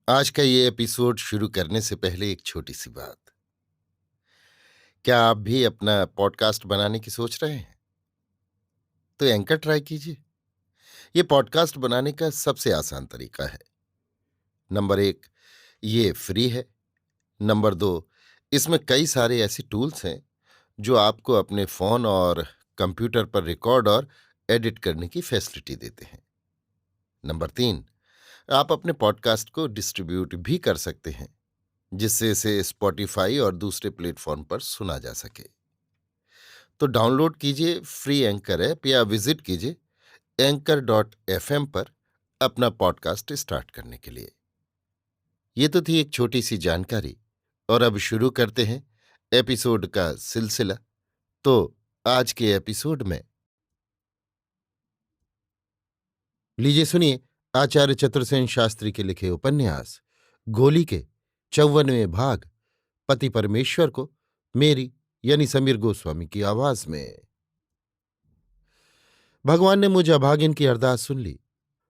आज का ये एपिसोड शुरू करने से पहले एक छोटी सी बात। क्या आप भी अपना पॉडकास्ट बनाने की सोच रहे हैं? तो एंकर ट्राई कीजिए। ये पॉडकास्ट बनाने का सबसे आसान तरीका है। नंबर एक, ये फ्री है। नंबर दो, इसमें कई सारे ऐसे टूल्स हैं जो आपको अपने फोन और कंप्यूटर पर रिकॉर्ड और एडिट करने की फैसिलिटी देते हैं। नंबर तीन, आप अपने पॉडकास्ट को डिस्ट्रीब्यूट भी कर सकते हैं, जिससे इसे स्पॉटिफाई और दूसरे प्लेटफॉर्म पर सुना जा सके। तो डाउनलोड कीजिए फ्री एंकर ऐप या विजिट कीजिए anchor.fm पर अपना पॉडकास्ट स्टार्ट करने के लिए। ये तो थी एक छोटी सी जानकारी, और अब शुरू करते हैं एपिसोड का सिलसिला। तो आज के एपिसोड में लीजिए सुनिए आचार्य चतुर्सेन शास्त्री के लिखे उपन्यास गोली के 54वें भाग पति परमेश्वर को मेरी यानी समीर गोस्वामी की आवाज में। भगवान ने मुझ अभागिन की अरदास सुन ली।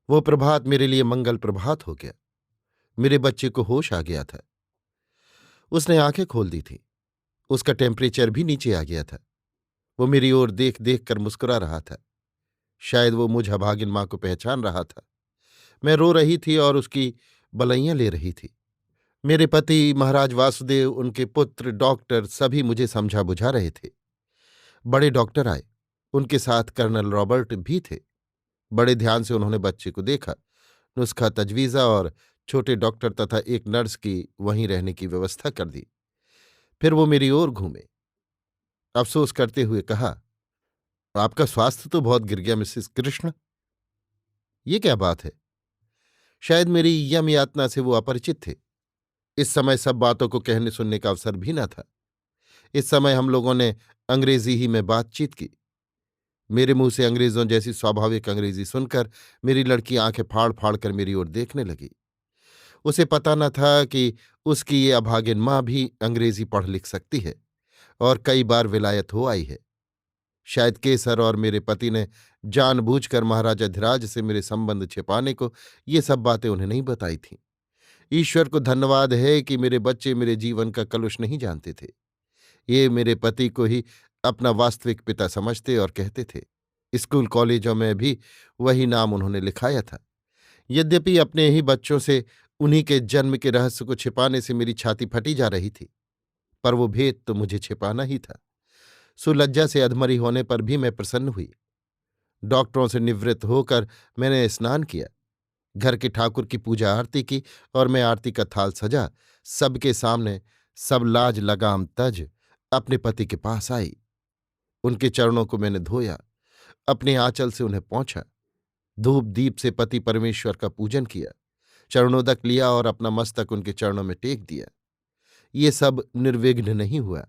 वो प्रभात मेरे लिए मंगल प्रभात हो गया। मेरे बच्चे को होश आ गया था। उसने आंखें खोल दी थीं। उसका टेम्परेचर भी नीचे आ गया था। वो मेरी ओर देख देख कर मुस्कुरा रहा था। शायद वो मुझ अभागिन मां को पहचान रहा था। मैं रो रही थी और उसकी बलैयां ले रही थी। मेरे पति महाराज वासुदेव, उनके पुत्र डॉक्टर सभी मुझे समझा बुझा रहे थे। बड़े डॉक्टर आए। उनके साथ कर्नल रॉबर्ट भी थे। बड़े ध्यान से उन्होंने बच्चे को देखा, नुस्खा तजवीज़ा और छोटे डॉक्टर तथा एक नर्स की वहीं रहने की व्यवस्था कर दी। फिर वो मेरी ओर घूमे। अफसोस करते हुए कहा, आपका स्वास्थ्य तो बहुत गिर गया मिसेस कृष्ण। ये क्या बात है? शायद मेरी यम यातना से वो अपरिचित थे। इस समय सब बातों को कहने सुनने का अवसर भी न था। इस समय हम लोगों ने अंग्रेजी ही में बातचीत की। मेरे मुंह से अंग्रेजों जैसी स्वाभाविक अंग्रेजी सुनकर मेरी लड़की आंखें फाड़ फाड़ कर मेरी ओर देखने लगी। उसे पता न था कि उसकी ये अभागिन मां भी अंग्रेजी पढ़ लिख सकती है और कई बार विलायत हो आई है। शायद केसर और मेरे पति ने जानबूझकर महाराजा धीराज से मेरे संबंध छिपाने को ये सब बातें उन्हें नहीं बताई थीं। ईश्वर को धन्यवाद है कि मेरे बच्चे मेरे जीवन का कलुष नहीं जानते थे। ये मेरे पति को ही अपना वास्तविक पिता समझते और कहते थे। स्कूल कॉलेजों में भी वही नाम उन्होंने लिखाया था। यद्यपि अपने ही बच्चों से उन्हीं के जन्म के रहस्य को छिपाने से मेरी छाती फटी जा रही थी, पर वो भेद तो मुझे छिपाना ही था। सुलज्जा से अधमरी होने पर भी मैं प्रसन्न हुई। डॉक्टरों से निवृत्त होकर मैंने स्नान किया, घर के ठाकुर की पूजा आरती की और मैं आरती का थाल सजा सबके सामने सब लाज लगाम तज अपने पति के पास आई। उनके चरणों को मैंने धोया, अपने आंचल से उन्हें पोंछा, धूप दीप से पति परमेश्वर का पूजन किया, चरणोदक लिया और अपना मस्तक उनके चरणों में टेक दिया। ये सब निर्विघ्न नहीं हुआ।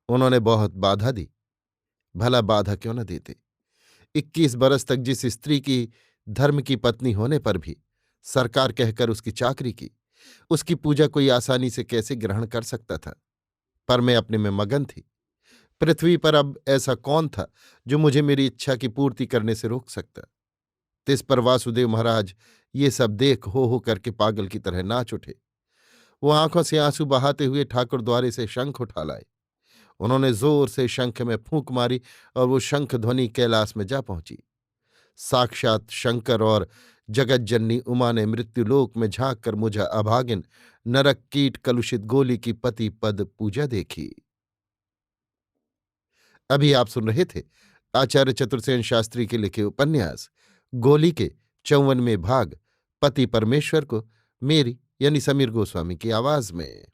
उन्होंने बहुत बाधा दी। भला बाधा क्यों न देते। 21 बरस तक जिस स्त्री की धर्म की पत्नी होने पर भी सरकार कहकर उसकी चाकरी की, उसकी पूजा कोई आसानी से कैसे ग्रहण कर सकता था। पर मैं अपने में मगन थी। पृथ्वी पर अब ऐसा कौन था जो मुझे मेरी इच्छा की पूर्ति करने से रोक सकता। तिस पर वासुदेव महाराज ये सब देख हो करके पागल की तरह नाच उठे। वो आंखों से आंसू बहाते हुए ठाकुर द्वारे से शंख उठा लाए। उन्होंने जोर से शंख में फूंक मारी और वो शंख ध्वनि कैलाश में जा पहुंची। साक्षात शंकर और जगज्जननी उमा ने मृत्युलोक में झांक कर मुझे अभागिन नरक कीट कलुषित गोली की पति पद पूजा देखी। अभी आप सुन रहे थे आचार्य चतुर्सेन शास्त्री के लिखे उपन्यास गोली के 54वें भाग पति परमेश्वर को मेरी यानी समीर गोस्वामी की आवाज में।